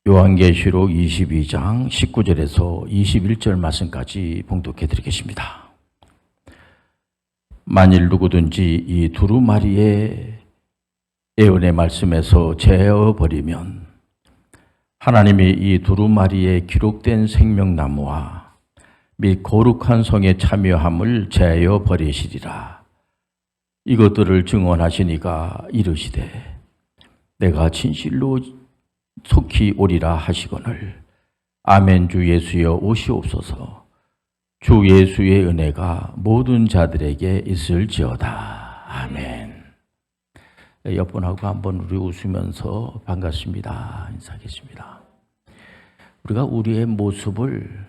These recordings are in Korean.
요한계시록 22장 19절에서 21절 말씀까지 봉독해 드리겠습니다. 만일 누구든지 이 두루마리의 예언의 말씀에서 제어버리면 하나님이 이 두루마리에 기록된 생명나무와 및 거룩한 성의 참여함을 제어버리시리라. 이것들을 증언하시니가 이르시되 내가 진실로 속히 오리라 하시거늘 아멘. 주 예수여 오시옵소서. 주 예수의 은혜가 모든 자들에게 있을지어다. 아멘. 옆분하고 한번 우리 웃으면서 반갑습니다 인사하겠습니다. 우리가 우리의 모습을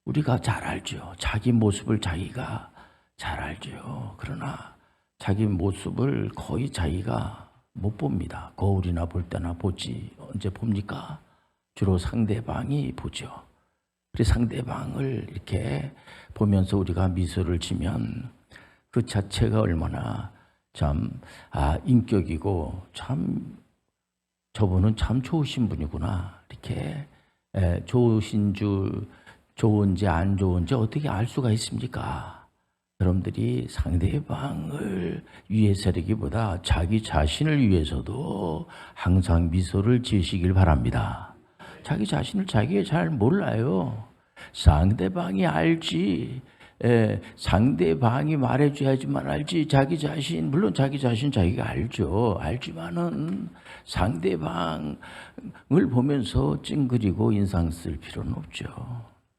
우리가 잘 알죠. 자기 모습을 자기가 잘 알죠. 그러나 자기 모습을 거의 자기가 못 봅니다. 거울이나 볼 때나 보지. 언제 봅니까? 주로 상대방이 보죠. 그래서 상대방을 이렇게 보면서 우리가 미소를 지면 그 자체가 얼마나 참 인격이고 참 저분은 참 좋으신 분이구나. 이렇게 좋으신 줄 좋은지 안 좋은지 어떻게 알 수가 있습니까? 여러분들이 상대방을 위해서라기보다 자기 자신을 위해서도 항상 미소를 지으시길 바랍니다. 자기 자신을 자기가 잘 몰라요. 상대방이 알지. 상대방이 말해줘야지만 알지. 자기 자신, 물론 자기 자신 자기가 알죠. 알지만은 상대방을 보면서 찡그리고 인상 쓸 필요는 없죠.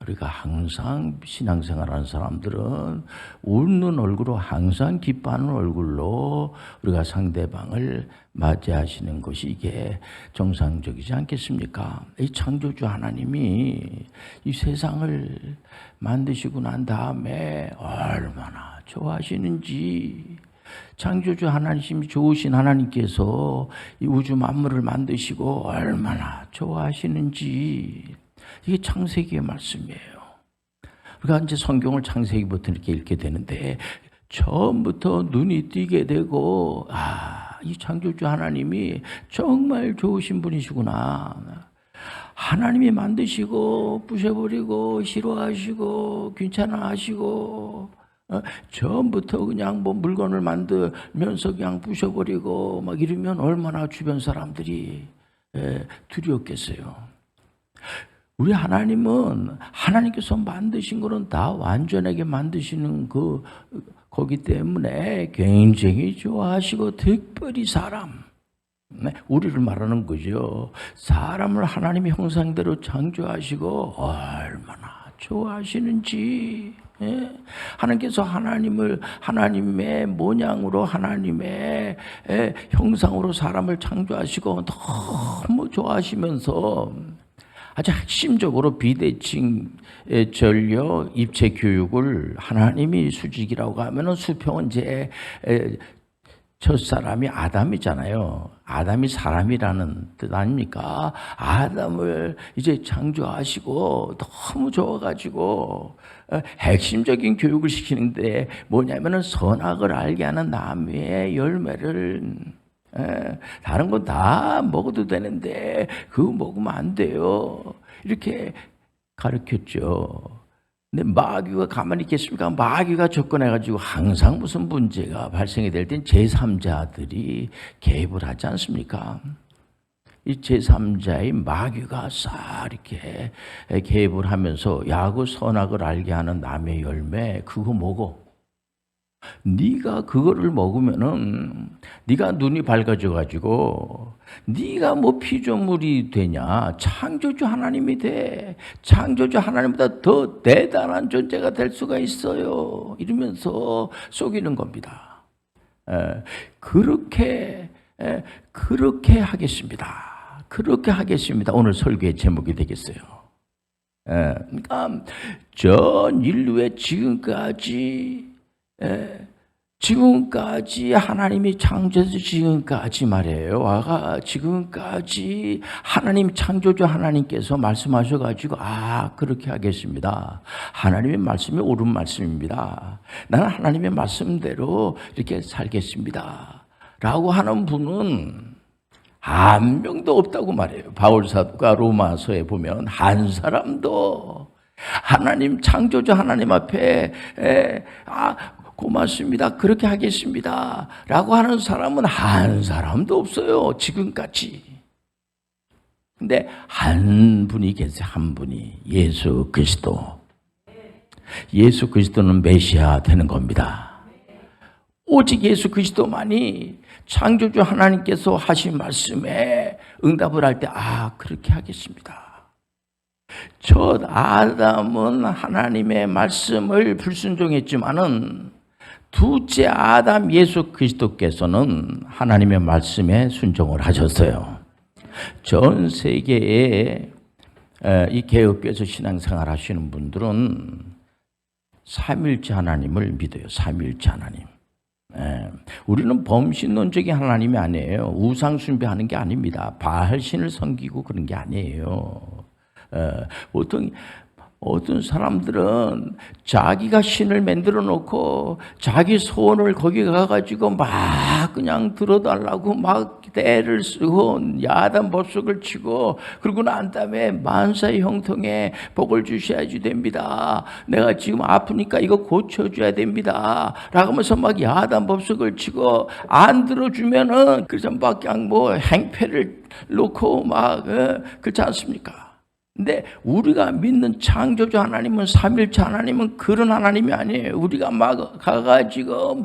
우리가 항상 신앙생활하는 사람들은 웃는 얼굴로 항상 기뻐하는 얼굴로 우리가 상대방을 맞이하시는 것이 이게 정상적이지 않겠습니까? 이 창조주 하나님이 이 세상을 만드시고 난 다음에 얼마나 좋아하시는지, 창조주 하나님이 좋으신 하나님께서 이 우주 만물을 만드시고 얼마나 좋아하시는지, 이게 창세기의 말씀이에요. 우리가 이제 성경을 창세기부터 이렇게 읽게 되는데 처음부터 눈이 띄게 되고 이 창조주 하나님이 정말 좋으신 분이시구나. 하나님이 만드시고 부셔버리고 싫어하시고 귀찮아하시고 처음부터 그냥 뭐 물건을 만들면서 그냥 부셔버리고 막 이러면 얼마나 주변 사람들이 두려웠겠어요. 우리 하나님은 하나님께서 만드신 거는 다 완전하게 만드시는 거기 때문에 굉장히 좋아하시고 특별히 사람, 우리를 말하는 거죠. 사람을 하나님의 형상대로 창조하시고 얼마나 좋아하시는지. 하나님께서 하나님의 모양으로 하나님의 형상으로 사람을 창조하시고 너무 좋아하시면서 아주 핵심적으로 비대칭 전력 입체 교육을 하나님이 수직이라고 하면은 수평은 이제 첫사람이 아담이잖아요. 아담이 사람이라는 뜻 아닙니까? 아담을 이제 창조하시고 너무 좋아가지고 핵심적인 교육을 시키는데 뭐냐면은 선악을 알게 하는 나무의 열매를 다른 건 다 먹어도 되는데 그거 먹으면 안 돼요. 이렇게 가르쳤죠. 근데 마귀가 가만히 있겠습니까? 마귀가 접근해가지고 항상 무슨 문제가 발생이 될 땐 제3자들이 개입을 하지 않습니까? 이 제3자의 마귀가 싹 이렇게 개입을 하면서 야고 선악을 알게 하는 나무의 열매 그거 먹어. 네가 그거를 먹으면은 네가 눈이 밝아져 가지고 네가 뭐 피조물이 되냐? 창조주 하나님이 돼. 창조주 하나님보다 더 대단한 존재가 될 수가 있어요. 이러면서 속이는 겁니다. 그렇게 하겠습니다. 그렇게 하겠습니다. 오늘 설교의 제목이 되겠어요. 그러니까 전 인류의 지금까지 하나님이 창조해서 지금까지 말이에요. 지금까지 하나님 창조주 하나님께서 말씀하셔가지고 그렇게 하겠습니다. 하나님의 말씀이 옳은 말씀입니다. 나는 하나님의 말씀대로 이렇게 살겠습니다. 라고 하는 분은 한 명도 없다고 말해요. 바울 사도가 로마서에 보면 한 사람도 하나님 창조주 하나님 앞에 고맙습니다. 그렇게 하겠습니다. 라고 하는 사람은 한 사람도 없어요. 지금까지. 근데 한 분이 계세요. 한 분이. 예수 그리스도. 예수 그리스도는 메시아 되는 겁니다. 오직 예수 그리스도만이 창조주 하나님께서 하신 말씀에 응답을 할 때 그렇게 하겠습니다. 첫 아담은 하나님의 말씀을 불순종했지만은 둘째 아담 예수 그리스도께서는 하나님의 말씀에 순종을 하셨어요. 전 세계에 이 개혁교회에서 신앙생활 하시는 분들은 삼일체 하나님을 믿어요. 삼일체 하나님. 우리는 범신론적인 하나님이 아니에요. 우상 숭배하는 게 아닙니다. 바알신을 섬기고 그런 게 아니에요. 보통 어떤 사람들은 자기가 신을 만들어 놓고 자기 소원을 거기 가가지고 막 그냥 들어달라고 막 때를 쓰고 야단 법석을 치고 그러고 난 다음에 만사의 형통에 복을 주셔야지 됩니다. 내가 지금 아프니까 이거 고쳐줘야 됩니다. 라고 하면서 막 야단 법석을 치고 안 들어주면은 그래서 막 그냥 뭐 행패를 놓고 막 그렇지 않습니까? 근데 우리가 믿는 창조주 하나님은 삼일체 하나님은 그런 하나님이 아니에요. 우리가 막 가가지고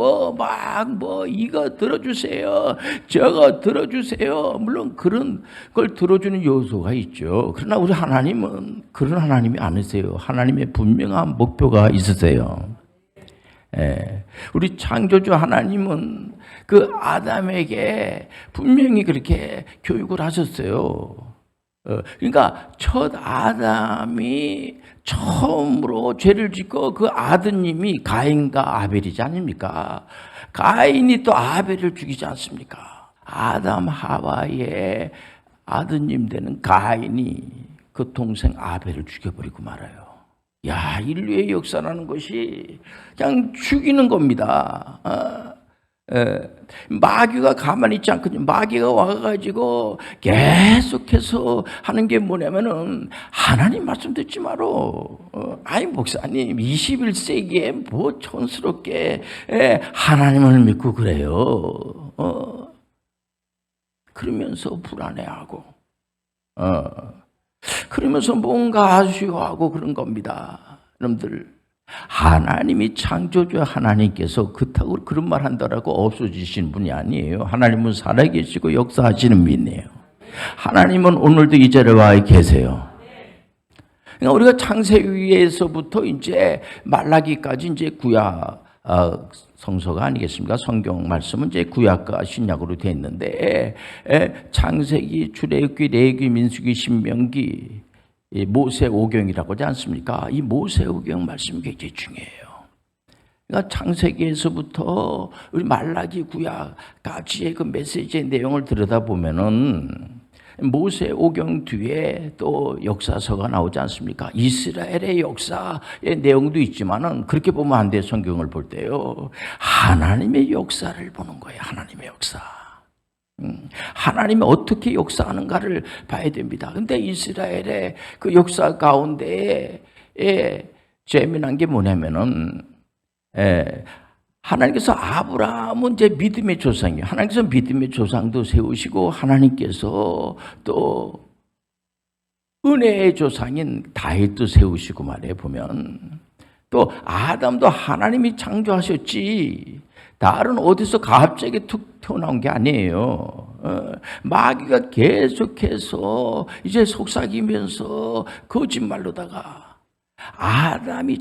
이거 들어주세요. 저거 들어주세요. 물론 그런 걸 들어주는 요소가 있죠. 그러나 우리 하나님은 그런 하나님이 아니세요. 하나님의 분명한 목표가 있으세요. 우리 창조주 하나님은 그 아담에게 분명히 그렇게 교육을 하셨어요. 그러니까 첫 아담이 처음으로 죄를 짓고 그 아드님이 가인과 아벨이지 않습니까? 가인이 또 아벨을 죽이지 않습니까? 아담 하와의 아드님 되는 가인이 그 동생 아벨을 죽여버리고 말아요. 야, 인류의 역사라는 것이 그냥 죽이는 겁니다. 마귀가 가만히 있지 않거든요. 마귀가 와가지고 계속해서 하는 게 뭐냐면은 하나님 말씀 듣지 마라. 아니 목사님 21세기에 뭐 촌스럽게 하나님을 믿고 그래요. 그러면서 불안해하고 그러면서 뭔가 아쉬워하고 그런 겁니다. 여러분들 하나님이 창조주 하나님께서 그렇다고 그런 말 한다라고 없어지신 분이 아니에요. 하나님은 살아계시고 역사하시는 분이에요. 하나님은 오늘도 이 자리에 와 계세요. 그러니까 우리가 창세기에서부터 이제 말라기까지 이제 구약 성서가 아니겠습니까? 성경 말씀은 이제 구약과 신약으로 되어 있는데 창세기, 출애굽기, 레위기, 민수기, 신명기 모세오경이라고 하지 않습니까? 이 모세오경 말씀이 굉장히 중요해요. 그러니까 창세기에서부터 우리 말라기 구약까지의 그 메시지의 내용을 들여다보면은 모세오경 뒤에 또 역사서가 나오지 않습니까? 이스라엘의 역사의 내용도 있지만은 그렇게 보면 안 돼요. 성경을 볼 때요. 하나님의 역사를 보는 거예요. 하나님의 역사. 하나님이 어떻게 역사하는가를 봐야 됩니다. 근데 이스라엘의 그 역사 가운데 재미난 게 뭐냐면은 하나님께서 아브라함은 이제 믿음의 조상이에요. 하나님께서 믿음의 조상도 세우시고 하나님께서 또 은혜의 조상인 다윗도 세우시고 말해 보면 또 아담도 하나님이 창조하셨지 다른 어디서 갑자기 툭 튀어나온 게 아니에요. 마귀가 계속해서 이제 속삭이면서 거짓말로다가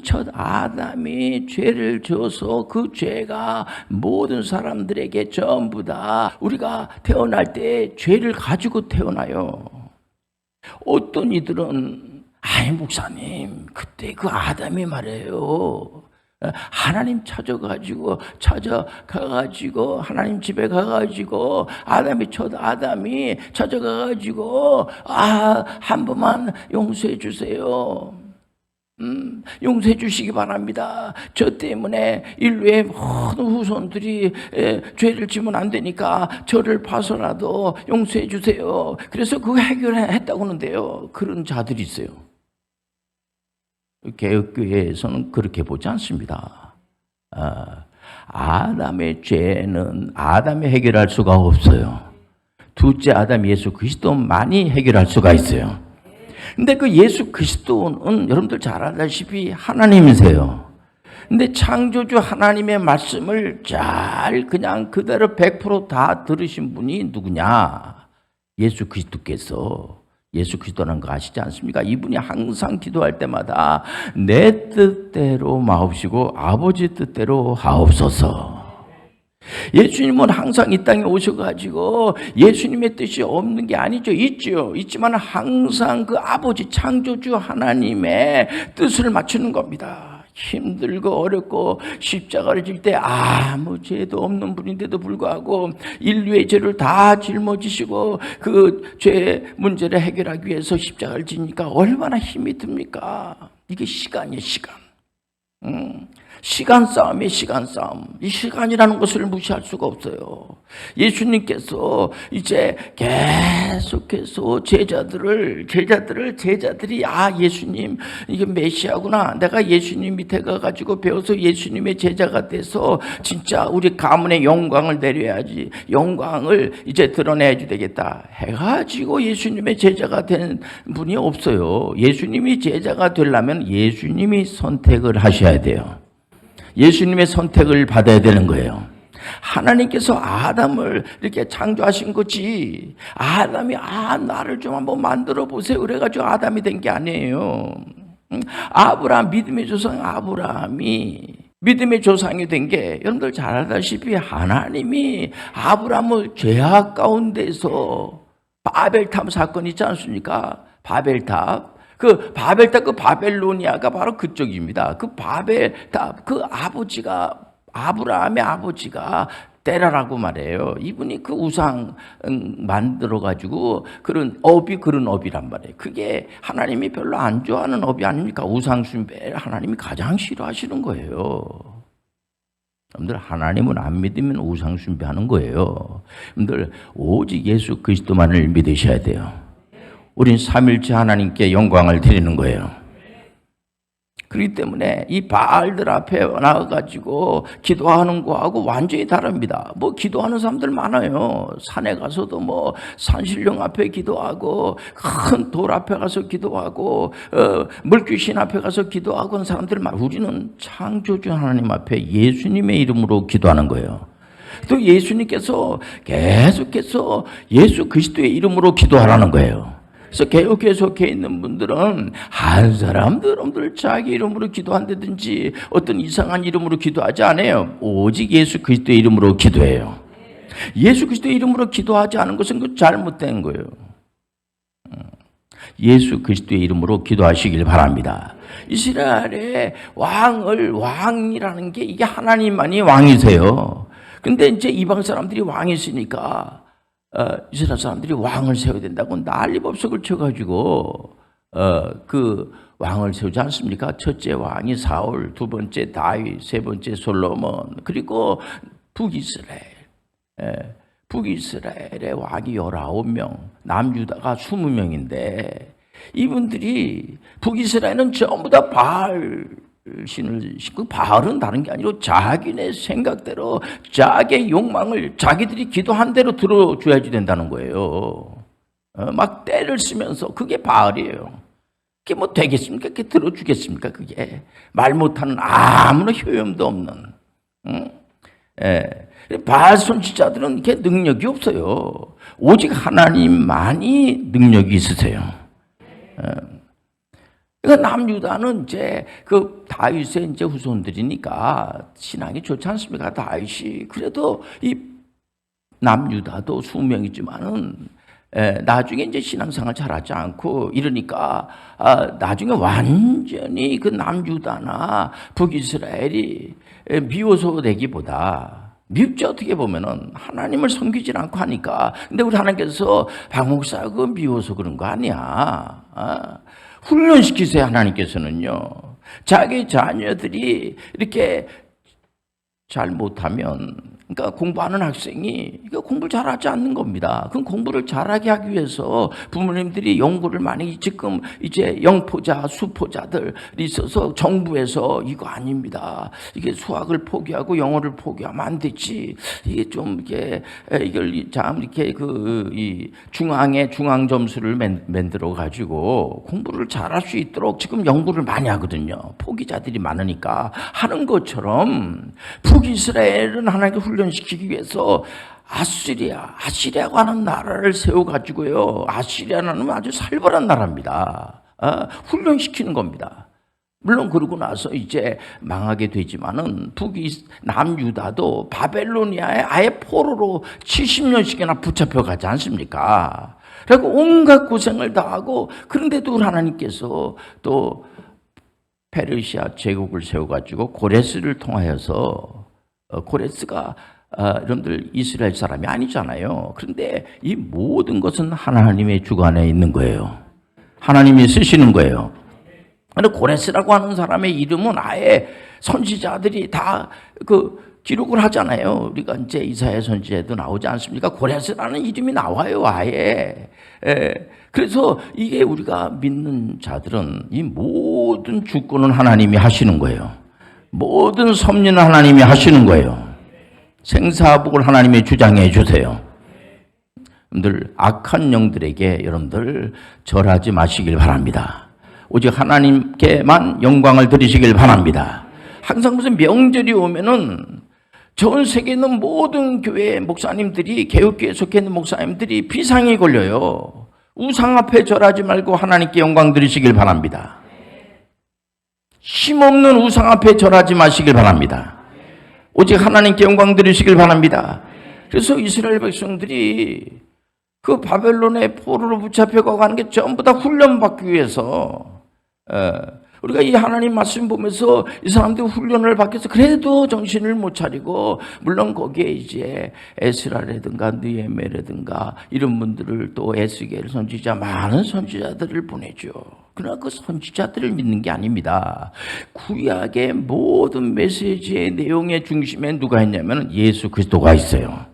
첫 아담이 죄를 져서 그 죄가 모든 사람들에게 전부 다 우리가 태어날 때 죄를 가지고 태어나요. 어떤 이들은 아이 목사님 그때 그 아담이 말해요. 하나님 찾아가가지고 하나님 집에 가가지고 첫 아담이 찾아가가지고 한 번만 용서해 주세요. 용서해 주시기 바랍니다. 저 때문에 인류의 모든 후손들이 죄를 지면 안 되니까 저를 봐서라도 용서해 주세요. 그래서 그거 해결했다고 하는데요. 그런 자들이 있어요. 개혁교회에서는 그렇게 보지 않습니다. 아담의 죄는 아담이 해결할 수가 없어요. 둘째 아담 예수 그리스도만이 해결할 수가 있어요. 근데 그 예수 그리스도는 여러분들 잘 알다시피 하나님이세요. 근데 창조주 하나님의 말씀을 잘 그냥 그대로 100% 들으신 분이 누구냐? 예수 그리스도께서. 예수 그리스도라는 거 아시지 않습니까? 이분이 항상 기도할 때마다 내 뜻대로 마옵시고 아버지 뜻대로 하옵소서. 예수님은 항상 이 땅에 오셔가지고 예수님의 뜻이 없는 게 아니죠. 있죠. 있지만 항상 그 아버지 창조주 하나님의 뜻을 맞추는 겁니다. 힘들고 어렵고 십자가를 질 때 아무 죄도 없는 분인데도 불구하고 인류의 죄를 다 짊어지시고 그 죄의 문제를 해결하기 위해서 십자가를 지니까 얼마나 힘이 듭니까? 이게 시간이에요, 시간. 시간 싸움이에요, 시간 싸움. 이 시간이라는 것을 무시할 수가 없어요. 예수님께서 이제 계속해서 제자들이 예수님 이게 메시아구나. 내가 예수님 밑에 가가지고 배워서 예수님의 제자가 돼서 진짜 우리 가문의 영광을 내려야지. 영광을 이제 드러내야 되겠다. 해가지고 예수님의 제자가 된 분이 없어요. 예수님이 제자가 되려면 예수님이 선택을 하셔야 돼요. 예수님의 선택을 받아야 되는 거예요. 하나님께서 아담을 이렇게 창조하신 거지. 아담이 나를 좀 한번 만들어 보세요. 그래가지고 아담이 된 게 아니에요. 아브라함 믿음의 조상 아브라함이 믿음의 조상이 된 게 여러분들 잘 알다시피 하나님이 아브라함을 죄악 가운데서 바벨탑 사건 있지 않습니까? 바벨탑. 그 바벨로니아가 바로 그쪽입니다. 그 바벨탑, 그 아버지가, 아브라함의 아버지가 테라라고 말해요. 이분이 그 우상 만들어가지고 그런 업이란 말이에요. 그게 하나님이 별로 안 좋아하는 업이 아닙니까? 우상숭배를 하나님이 가장 싫어하시는 거예요. 여러분들 하나님은 안 믿으면 우상숭배하는 거예요. 여러분들 오직 예수 그리스도만을 믿으셔야 돼요. 우린 삼일째 하나님께 영광을 드리는 거예요. 그렇기 때문에 이 바알들 앞에 나와가지고 기도하는 거하고 완전히 다릅니다. 뭐 기도하는 사람들 많아요. 산에 가서도 뭐 산신령 앞에 기도하고 큰 돌 앞에 가서 기도하고 물귀신 앞에 가서 기도하고 하는 사람들 많아요. 우리는 창조주 하나님 앞에 예수님의 이름으로 기도하는 거예요. 또 예수님께서 계속해서 예수 그리스도의 이름으로 기도하라는 거예요. 그래서 개혁교회 속해 있는 분들은 한 사람들 자기 이름으로 기도한다든지 어떤 이상한 이름으로 기도하지 않아요. 오직 예수 그리스도의 이름으로 기도해요. 예수 그리스도의 이름으로 기도하지 않은 것은 그 잘못된 거예요. 예수 그리스도의 이름으로 기도하시길 바랍니다. 이스라엘의 왕이라는 게 이게 하나님만이 왕이세요. 근데 이제 이방 사람들이 왕이 있으니까 이스라엘 사람들이 왕을 세워야 된다고 난리법석을 쳐가지고 그 왕을 세우지 않습니까? 첫째 왕이 사울, 두 번째 다윗, 세 번째 솔로몬, 그리고 북이스라엘의 왕이 19명, 남유다가 20명인데 이분들이 북이스라엘은 전부 다 바알 신을 신고, 바알은 다른 게 아니고 자기네 생각대로 자기의 욕망을 자기들이 기도한 대로 들어줘야지 된다는 거예요. 막 때를 쓰면서 그게 바알이에요. 그게 뭐 되겠습니까? 그게 들어주겠습니까? 그게 말 못하는 아무런 효용도 없는. 바알 선지자들은 이렇게 능력이 없어요. 오직 하나님만이 능력이 있으세요. 그러니까 남유다는 이제 그 다윗의 이제 후손들이니까 신앙이 좋지 않습니까? 다윗이 그래도 이 남유다도 수명이지만은 나중에 이제 신앙생활 잘하지 않고 이러니까 나중에 완전히 그 남유다나 북이스라엘이 미워서 되기보다 밉지. 어떻게 보면은 하나님을 섬기지 않고 하니까. 근데 우리 하나님께서 박 목사 그 미워서 그런 거 아니야. 훈련시키세요. 하나님께서는요. 자기 자녀들이 이렇게 잘못하면, 그러니까 공부하는 학생이 공부를 잘하지 않는 겁니다. 그럼 공부를 잘하게 하기 위해서 부모님들이 연구를 많이, 지금 이제 영포자, 수포자들이 있어서 정부에서 이거 아닙니다. 이게 수학을 포기하고 영어를 포기하면 안 되지. 이게 좀 이걸 참 이렇게 이 중앙 점수를 만들어 가지고 공부를 잘할 수 있도록 지금 연구를 많이 하거든요. 포기자들이 많으니까. 하는 것처럼 북이스라엘은 하나님께 훈련시키기 위해서 아시리아고 하는 나라를 세워가지고요. 아시리아는 아주 살벌한 나라입니다. 훈련시키는 겁니다. 물론 그러고 나서 이제 망하게 되지만은 남유다도 바벨로니아에 아예 포로로 70년씩이나 붙잡혀가지 않습니까? 그리고 온갖 고생을 다 하고, 그런데도 하나님께서 또 페르시아 제국을 세워가지고 고레스를 통하여서, 고레스가 여러분들 이스라엘 사람이 아니잖아요. 그런데 이 모든 것은 하나님의 주관에 있는 거예요. 하나님이 쓰시는 거예요. 그런데 고레스라고 하는 사람의 이름은 아예 선지자들이 다 기록을 하잖아요. 우리가 이제 이사야 선지자에도 나오지 않습니까? 고레스라는 이름이 나와요, 아예. 그래서 이게 우리가 믿는 자들은 이 모든 주권은 하나님이 하시는 거예요. 모든 섭리는 하나님이 하시는 거예요. 생사복을 하나님이 주장해 주세요. 여러분들 악한 영들에게 여러분들 절하지 마시길 바랍니다. 오직 하나님께만 영광을 드리시길 바랍니다. 항상 무슨 명절이 오면은 전 세계에 있는 모든 교회 목사님들이, 개혁교회에 속해 있는 목사님들이 비상이 걸려요. 우상 앞에 절하지 말고 하나님께 영광 드리시길 바랍니다. 힘없는 우상 앞에 절하지 마시길 바랍니다. 오직 하나님께 영광 드리시길 바랍니다. 그래서 이스라엘 백성들이 그 바벨론의 포로로 붙잡혀가 가는 게 전부 다 훈련받기 위해서, 우리가 이 하나님 말씀 보면서 이 사람들이 훈련을 받겠어. 그래도 정신을 못 차리고, 물론 거기에 이제 에스라라든가 느헤미야라든가 이런 분들을, 또 에스겔 선지자, 많은 선지자들을 보내죠. 그러나 그 선지자들을 믿는 게 아닙니다. 구약의 모든 메시지의 내용의 중심에 누가 있냐면 예수 그리스도가 있어요.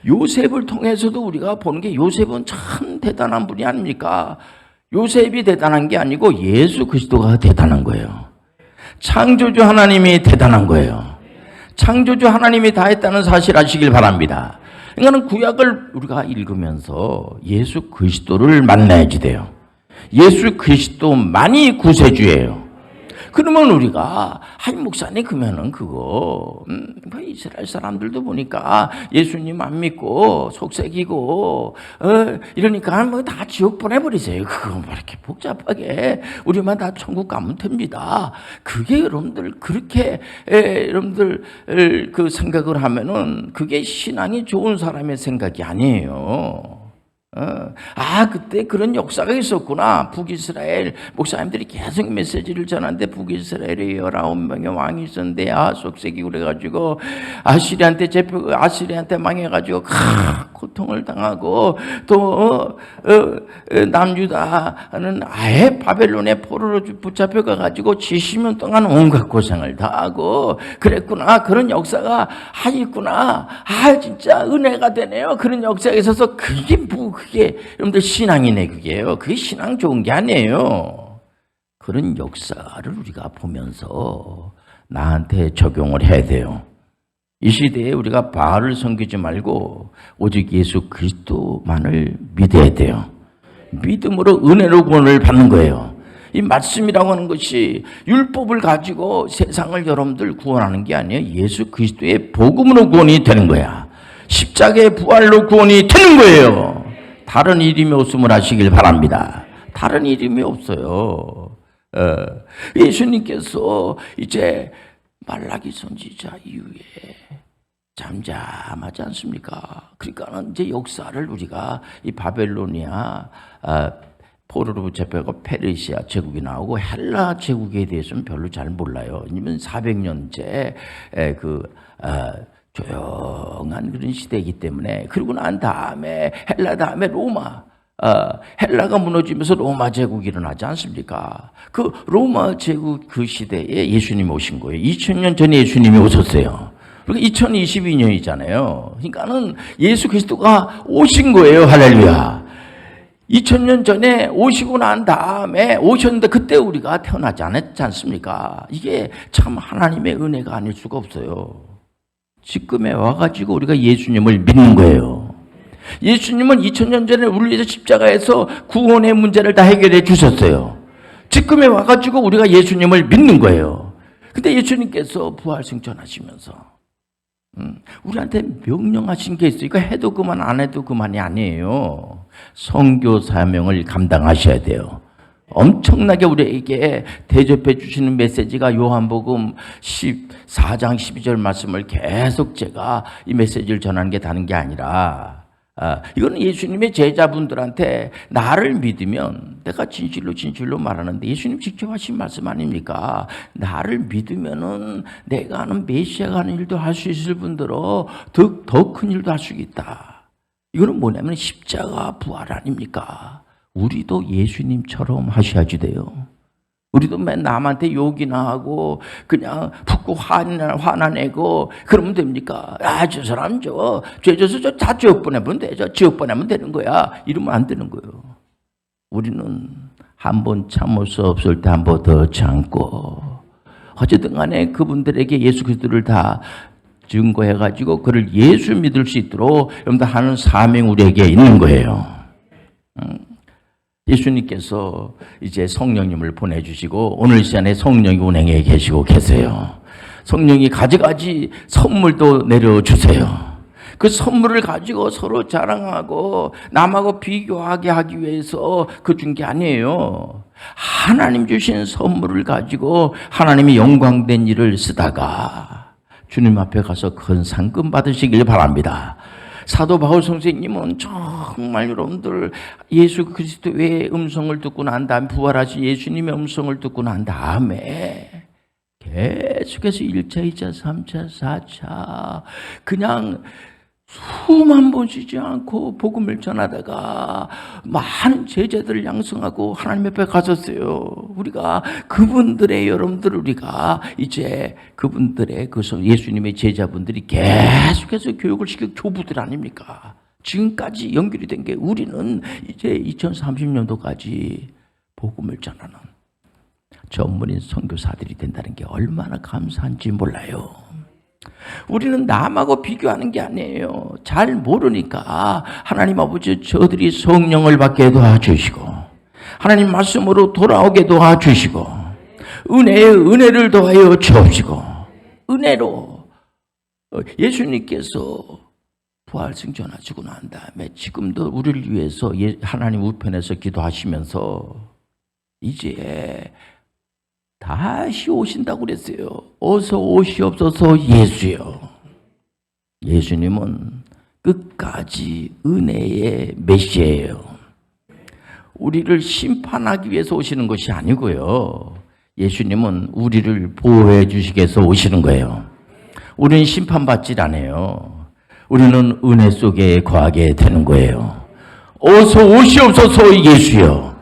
요셉을 통해서도 우리가 보는 게, 요셉은 참 대단한 분이 아닙니까? 요셉이 대단한 게 아니고 예수 그리스도가 대단한 거예요. 창조주 하나님이 대단한 거예요. 창조주 하나님이 다 했다는 사실 아시길 바랍니다. 그러니까 구약을 우리가 읽으면서 예수 그리스도를 만나야지 돼요. 예수 그리스도만이 구세주예요. 그러면 우리가, 목사님 그러면은 그거 이스라엘 사람들도 보니까 예수님 안 믿고 속색이고 이러니까 뭐 다 지옥 보내버리세요. 그거 뭐 이렇게 복잡하게 우리만 다 천국 가면 됩니다. 그게 여러분들 그렇게 여러분들 그 생각을 하면은 그게 신앙이 좋은 사람의 생각이 아니에요. 그때 그런 역사가 있었구나. 북이스라엘 목사님들이 계속 메시지를 전하는데, 북이스라엘에 19명의 왕이 있었는데 속색이 그래가지고 아시리한테 망해가지고 고통을 당하고, 또 남유다는 아예 바벨론의 포로로 붙잡혀가가지고 70년 동안 온갖 고생을 다 하고 그랬구나. 그런 역사가 있구나. 진짜 은혜가 되네요. 그런 역사가 있어서 그게 여러분들 신앙이네. 그게요. 그게 신앙 좋은 게 아니에요. 그런 역사를 우리가 보면서 나한테 적용을 해야 돼요. 이 시대에 우리가 바알을 섬기지 말고 오직 예수 그리스도만을 믿어야 돼요. 믿음으로 은혜로 구원을 받는 거예요. 이 말씀이라고 하는 것이 율법을 가지고 세상을 여러분들 구원하는 게 아니에요. 예수 그리스도의 복음으로 구원이 되는 거야. 십자가의 부활로 구원이 되는 거예요. 다른 이름이 없음을 아시길 바랍니다. 다른 이름이 없어요. 예수님께서 이제 말라기 선지자 이후에 잠잠하지 않습니까? 그러니까 이제 역사를 우리가 이 바벨로니아 포로로 붙잡혀가 페르시아 제국이 나오고 헬라 제국에 대해서는 별로 잘 몰라요. 왜냐면 400년째 조용한 그런 시대이기 때문에. 그리고 난 다음에 헬라 다음에 로마, 헬라가 무너지면서 로마 제국이 일어나지 않습니까? 그 로마 제국 그 시대에 예수님이 오신 거예요. 2000년 전에 예수님이 오셨어요. 그리고 2022년이잖아요. 그러니까는 예수 그리스도가 오신 거예요. 할렐루야. 2000년 전에 오시고 난 다음에 오셨는데 그때 우리가 태어나지 않았지 않습니까? 이게 참 하나님의 은혜가 아닐 수가 없어요. 지금에 와가지고 우리가 예수님을 믿는 거예요. 예수님은 2000년 전에 우리를 위해서 십자가에서 구원의 문제를 다 해결해 주셨어요. 지금에 와가지고 우리가 예수님을 믿는 거예요. 근데 예수님께서 부활승천하시면서 우리한테 명령하신 게 있어요. 이거 해도 그만 안 해도 그만이 아니에요. 선교 사명을 감당하셔야 돼요. 엄청나게 우리에게 대접해 주시는 메시지가 요한복음 14장 12절 말씀을 계속 제가 이 메시지를 전하는 게 다른 게 아니라 이거는 예수님의 제자분들한테 나를 믿으면 내가 진실로 말하는데 예수님 직접 하신 말씀 아닙니까? 나를 믿으면은 내가 하는 메시아가 하는 일도 할 수 있을 뿐더러 더 큰 일도 할 수 있다. 이거는 뭐냐면 십자가 부활 아닙니까? 우리도 예수님처럼 하셔야지 돼요. 우리도 맨 남한테 욕이나 하고 그냥 붙고 화나내고 그러면 됩니까? 저 사람 죄 져서 다 지옥 보내면 돼. 지옥 보내면 되는 거야. 이러면 안 되는 거예요. 우리는 한 번 참을 수 없을 때 한 번 더 참고 어쨌든 간에 그분들에게 예수 그리스도를 다 증거해가지고 그를 예수 믿을 수 있도록 여러분들 하는 사명 우리에게 있는 거예요. 예수님께서 이제 성령님을 보내주시고 오늘 시간에 성령이 운행해 계시고 계세요. 성령이 가지가지 선물도 내려주세요. 그 선물을 가지고 서로 자랑하고 남하고 비교하게 하기 위해서 그 준 게 아니에요. 하나님 주신 선물을 가지고 하나님이 영광된 일을 쓰다가 주님 앞에 가서 큰 상금 받으시길 바랍니다. 사도 바울 선생님은 정말 여러분들 예수 그리스도의 음성을 듣고 난 다음에 부활하신 예수님의 음성을 듣고 난 다음에 계속해서 1차, 2차, 3차, 4차 그냥 수만 번 쉬지 않고 복음을 전하다가 많은 제자들을 양성하고 하나님 앞에 가셨어요. 우리가 그분들의 여러분들 우리가 이제 그분들의 그 예수님의 제자분들이 계속해서 교육을 시킬 교부들 아닙니까? 지금까지 연결이 된 게 우리는 이제 2030년도까지 복음을 전하는 전문인 선교사들이 된다는 게 얼마나 감사한지 몰라요. 우리는 남하고 비교하는 게 아니에요. 잘 모르니까 하나님 아버지 저들이 성령을 받게 도와주시고 하나님 말씀으로 돌아오게 도와주시고 은혜에 은혜를 더하여 주옵시고 은혜로 예수님께서 부활승천하시고 난 다음에 지금도 우리를 위해서 하나님 우편에서 기도하시면서 이제 다시 오신다고 그랬어요. 어서 오시옵소서 예수요. 예수님은 끝까지 은혜의 메시아예요. 우리를 심판하기 위해서 오시는 것이 아니고요. 예수님은 우리를 보호해 주시기 위해서 오시는 거예요. 우리는 심판받질 않아요. 우리는 은혜 속에 거하게 되는 거예요. 어서 오시옵소서 예수요.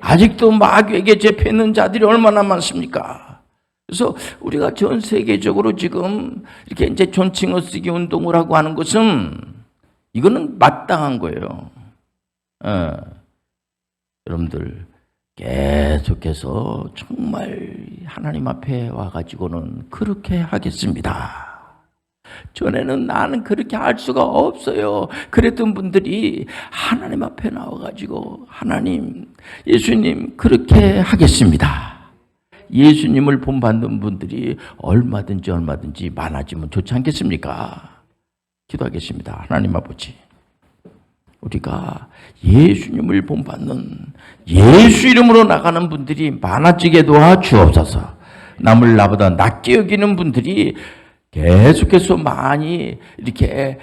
아직도 마귀에게 잡혀있는 자들이 얼마나 많습니까? 그래서 우리가 전 세계적으로 지금 이렇게 이제 존칭어 쓰기 운동을 하고 하는 것은 이거는 마땅한 거예요. 여러분들 계속해서 정말 하나님 앞에 와가지고는 그렇게 하겠습니다. 전에는 나는 그렇게 할 수가 없어요. 그랬던 분들이 하나님 앞에 나와가지고 하나님, 예수님 그렇게 하겠습니다. 예수님을 본받는 분들이 얼마든지 많아지면 좋지 않겠습니까? 기도하겠습니다. 하나님 아버지, 우리가 예수님을 본받는 예수 이름으로 나가는 분들이 많아지게 도와주옵소서. 남을 나보다 낮게 여기는 분들이 계속해서 많이 이렇게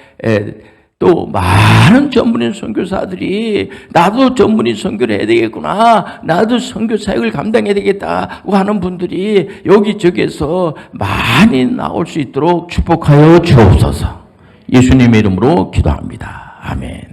또 많은 전문인 선교사들이 나도 전문인 선교를 해야 되겠구나, 나도 선교 사역을 감당해야 되겠다고 하는 분들이 여기저기에서 많이 나올 수 있도록 축복하여 주옵소서. 예수님의 이름으로 기도합니다. 아멘.